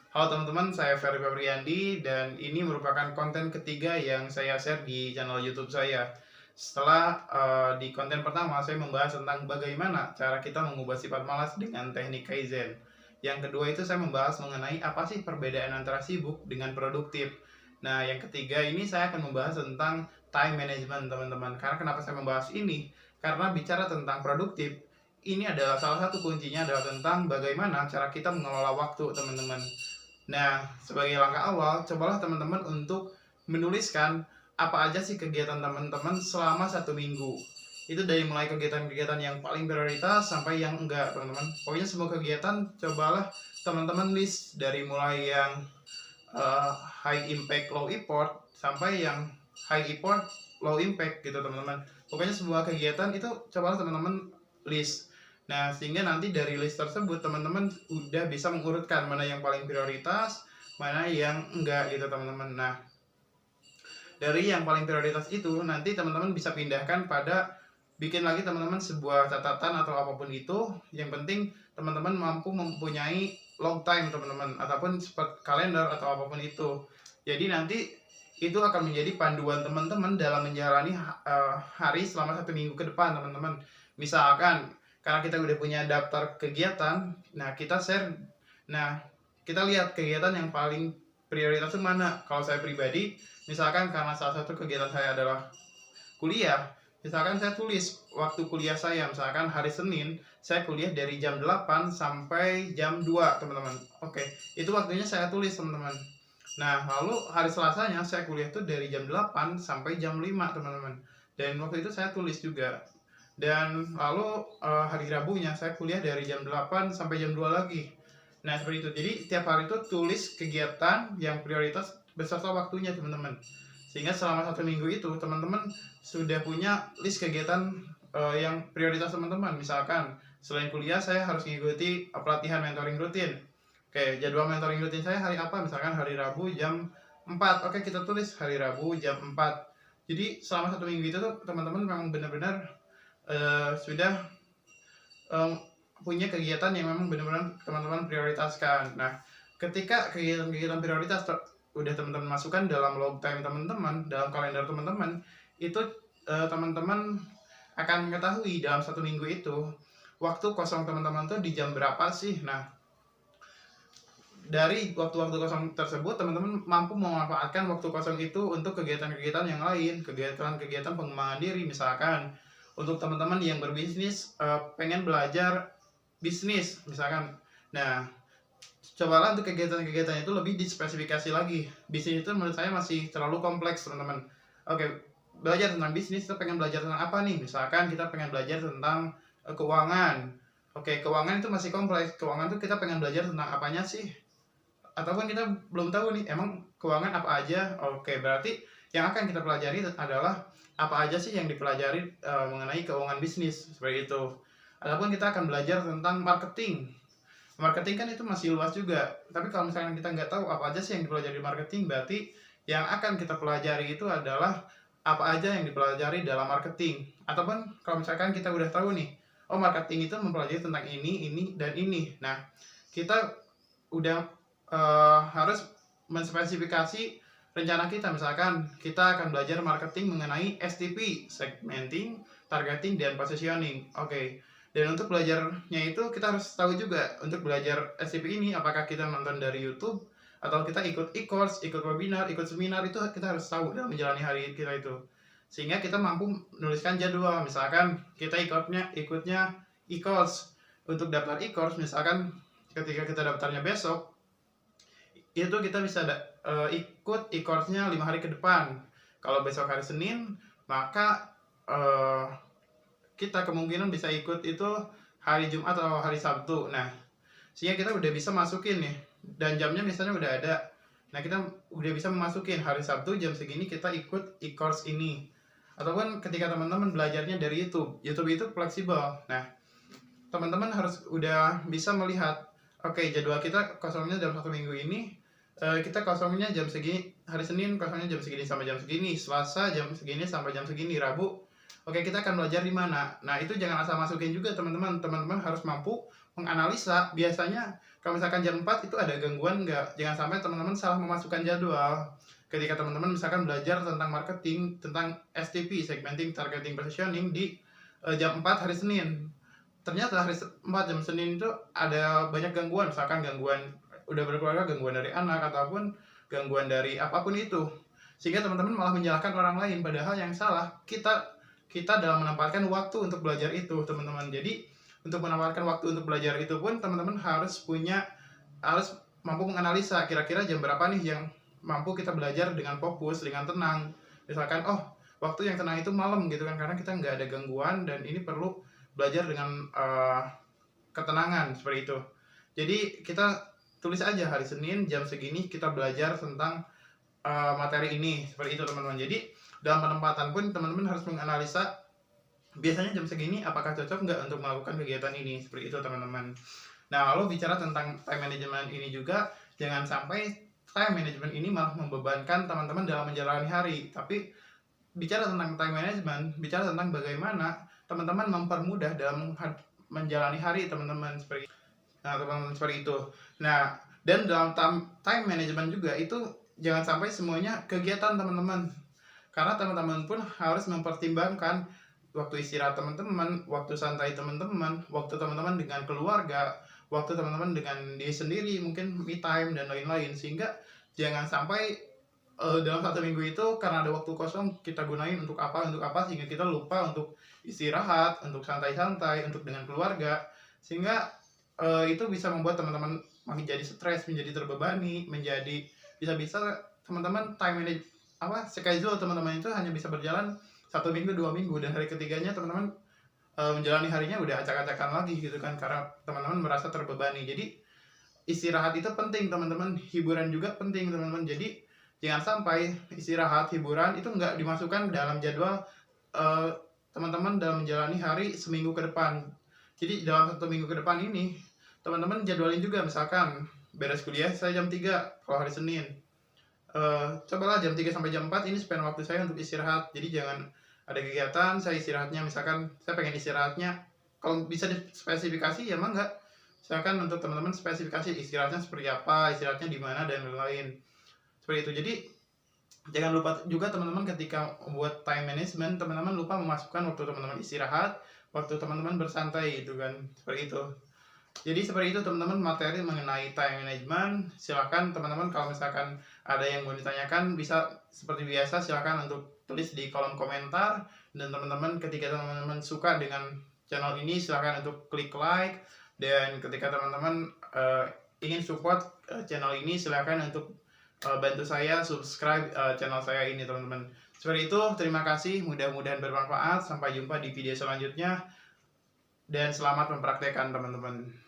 Halo teman-teman, saya Ferry Febriandi dan ini merupakan konten ketiga yang saya share di channel YouTube saya. Setelah di konten pertama saya membahas tentang bagaimana cara kita mengubah sifat malas dengan teknik Kaizen. Yang kedua itu saya membahas mengenai apa sih perbedaan antara sibuk dengan produktif. Nah, yang ketiga ini saya akan membahas tentang time management, teman-teman. Karena kenapa saya membahas ini? Karena bicara tentang produktif, ini adalah salah satu kuncinya adalah tentang bagaimana cara kita mengelola waktu, teman-teman. Nah, sebagai langkah awal, cobalah teman-teman untuk menuliskan apa aja sih kegiatan teman-teman selama 1 minggu. Itu dari mulai kegiatan-kegiatan yang paling prioritas sampai yang enggak, teman-teman. Pokoknya semua kegiatan cobalah teman-teman list dari mulai yang high impact low effort sampai yang high effort low impact gitu, teman-teman. Pokoknya semua kegiatan itu cobalah teman-teman list. Nah, sehingga nanti dari list tersebut teman-teman udah bisa mengurutkan mana yang paling prioritas, mana yang enggak gitu, teman-teman. Nah, dari yang paling prioritas itu nanti teman-teman bisa pindahkan pada bikin lagi teman-teman sebuah catatan atau apapun itu. Yang penting teman-teman mampu mempunyai log time, teman-teman, ataupun seperti kalender atau apapun itu. Jadi nanti itu akan menjadi panduan teman-teman dalam menjalani hari selama 1 minggu ke depan, teman-teman. Misalkan karena kita udah punya daftar kegiatan, nah kita share, nah kita lihat kegiatan yang paling prioritas itu mana. Kalau saya pribadi, misalkan karena salah satu kegiatan saya adalah kuliah, misalkan saya tulis waktu kuliah saya, misalkan hari Senin saya kuliah dari jam 8 sampai jam 2, teman-teman. Oke, itu waktunya saya tulis, teman-teman. Nah, lalu hari Selasanya saya kuliah itu dari jam 8 sampai jam 5, teman-teman. Dan waktu itu saya tulis juga. Dan lalu hari Rabunya saya kuliah dari jam 8 sampai jam 2 lagi. Nah, seperti itu. Jadi tiap hari itu tulis kegiatan yang prioritas beserta waktunya, teman-teman. Sehingga selama 1 minggu itu teman-teman sudah punya list kegiatan yang prioritas teman-teman. Misalkan selain kuliah saya harus mengikuti pelatihan mentoring rutin. Oke, jadwal mentoring rutin saya hari apa? Misalkan hari Rabu jam 4. Oke, kita tulis hari Rabu jam 4. Jadi selama 1 minggu itu tuh teman-teman memang benar-benar sudah punya kegiatan yang memang benar-benar teman-teman prioritaskan. Nah, ketika kegiatan-kegiatan prioritas udah teman-teman masukkan dalam log time teman-teman, dalam kalender teman-teman, itu teman-teman akan mengetahui dalam 1 minggu itu waktu kosong teman-teman tuh di jam berapa sih. Nah, dari waktu-waktu kosong tersebut teman-teman mampu memanfaatkan waktu kosong itu untuk kegiatan-kegiatan yang lain, kegiatan-kegiatan pengembangan diri. Misalkan untuk teman-teman yang berbisnis pengen belajar bisnis misalkan. Nah, cobalah untuk kegiatan-kegiatan itu lebih dispesifikasi lagi. Bisnis itu menurut saya masih terlalu kompleks, teman-teman. Oke, belajar tentang bisnis itu pengen belajar tentang apa nih? Misalkan kita pengen belajar tentang keuangan. Oke, keuangan itu masih kompleks. Keuangan itu kita pengen belajar tentang apanya sih? Ataupun kita belum tahu nih, emang keuangan apa aja? Oke, berarti yang akan kita pelajari adalah apa aja sih yang dipelajari mengenai keuangan bisnis, seperti itu. Ataupun kita akan belajar tentang marketing. Marketing kan itu masih luas juga. Tapi kalau misalnya kita nggak tahu apa aja sih yang dipelajari marketing, berarti yang akan kita pelajari itu adalah apa aja yang dipelajari dalam marketing. Ataupun kalau misalkan kita udah tahu nih, oh marketing itu mempelajari tentang ini, dan ini. Nah, kita udah harus menspesifikasi rencana kita. Misalkan kita akan belajar marketing mengenai STP, segmenting, targeting, dan positioning. Oke. Dan untuk belajarnya itu kita harus tahu juga untuk belajar SCP ini apakah kita nonton dari YouTube atau kita ikut e-course, ikut webinar, ikut seminar. Itu kita harus tahu dalam menjalani hari kita itu. Sehingga kita mampu menuliskan jadwal. Misalkan kita ikutnya e-course. Untuk daftar e-course misalkan ketika kita daftarnya besok, itu kita bisa ikut e-course-nya 5 hari ke depan. Kalau besok hari Senin, maka kita kemungkinan bisa ikut itu hari Jumat atau hari Sabtu. Nah, sehingga kita udah bisa masukin nih, dan jamnya misalnya udah ada. Nah, kita udah bisa memasukin hari Sabtu jam segini kita ikut e-course ini. Ataupun ketika teman-teman belajarnya dari YouTube itu fleksibel. Nah, teman-teman harus udah bisa melihat, oke, jadwal kita kosongnya dalam 1 minggu ini, kita kosongnya jam segini, hari Senin kosongnya jam segini sampai jam segini, Selasa jam segini sampai jam segini, Rabu. Oke, kita akan belajar di mana. Nah, itu jangan asal masukin juga, teman-teman. Teman-teman harus mampu menganalisa, biasanya kalau misalkan jam 4 itu ada gangguan nggak? Jangan sampai teman-teman salah memasukkan jadwal. Ketika teman-teman misalkan belajar tentang marketing, tentang STP, segmenting, targeting, positioning di jam 4 hari Senin. Ternyata hari 4 jam Senin itu ada banyak gangguan, misalkan gangguan udah berkeluarga, gangguan dari anak, ataupun gangguan dari apapun itu. Sehingga teman-teman malah menyalahkan orang lain, padahal yang salah kita dalam menempatkan waktu untuk belajar itu, teman-teman. Jadi untuk menempatkan waktu untuk belajar itu pun teman-teman harus mampu menganalisa kira-kira jam berapa nih yang mampu kita belajar dengan fokus, dengan tenang. Misalkan, oh, waktu yang tenang itu malam gitu kan, karena kita nggak ada gangguan dan ini perlu belajar dengan ketenangan, seperti itu. Jadi kita tulis aja hari Senin jam segini kita belajar tentang materi ini, seperti itu teman-teman. Jadi dalam penempatan pun teman-teman harus menganalisa biasanya jam segini apakah cocok nggak untuk melakukan kegiatan ini, seperti itu teman-teman. Nah, lalu bicara tentang time management ini juga, jangan sampai time management ini malah membebankan teman-teman dalam menjalani hari. Tapi bicara tentang time management, bicara tentang bagaimana teman-teman mempermudah dalam menjalani hari teman-teman, seperti itu. Nah, dan dalam time management juga itu jangan sampai semuanya kegiatan teman-teman, karena teman-teman pun harus mempertimbangkan waktu istirahat teman-teman, waktu santai teman-teman, waktu teman-teman dengan keluarga, waktu teman-teman dengan diri sendiri, mungkin me time dan lain-lain. Sehingga jangan sampai dalam satu minggu itu karena ada waktu kosong kita gunain untuk apa sehingga kita lupa untuk istirahat, untuk santai-santai, untuk dengan keluarga, sehingga itu bisa membuat teman-teman makin jadi stres, menjadi terbebani, menjadi bisa-bisa teman-teman time manage schedule teman-teman itu hanya bisa berjalan 1 minggu 2 minggu, dan hari ketiganya teman-teman menjalani harinya udah acak-acakan lagi gitu kan, karena teman-teman merasa terbebani. Jadi istirahat itu penting teman-teman, hiburan juga penting teman-teman. Jadi jangan sampai istirahat, hiburan itu nggak dimasukkan dalam jadwal teman-teman dalam menjalani hari seminggu ke depan. Jadi dalam 1 minggu ke depan ini teman-teman jadwalin juga, misalkan beres kuliah saya jam 3 kalau hari Senin, cobalah jam 3 sampai jam 4 ini spend waktu saya untuk istirahat. Jadi jangan ada kegiatan saya istirahatnya, misalkan saya pengen istirahatnya, kalau bisa dispesifikasi ya mah enggak, misalkan untuk teman-teman spesifikasi istirahatnya seperti apa, istirahatnya di mana dan lain-lain, seperti itu. Jadi jangan lupa juga teman-teman ketika membuat time management, teman-teman lupa memasukkan waktu teman-teman istirahat, waktu teman-teman bersantai gitu kan, seperti itu. Jadi seperti itu teman-teman materi mengenai time management. Silakan teman-teman kalau misalkan ada yang mau ditanyakan, bisa seperti biasa silakan untuk tulis di kolom komentar. Dan teman-teman ketika teman-teman suka dengan channel ini, silakan untuk klik like. Dan ketika teman-teman ingin support channel ini, silakan untuk bantu saya subscribe channel saya ini teman-teman. Seperti itu, terima kasih, mudah-mudahan bermanfaat. Sampai jumpa di video selanjutnya dan selamat mempraktekkan teman-teman.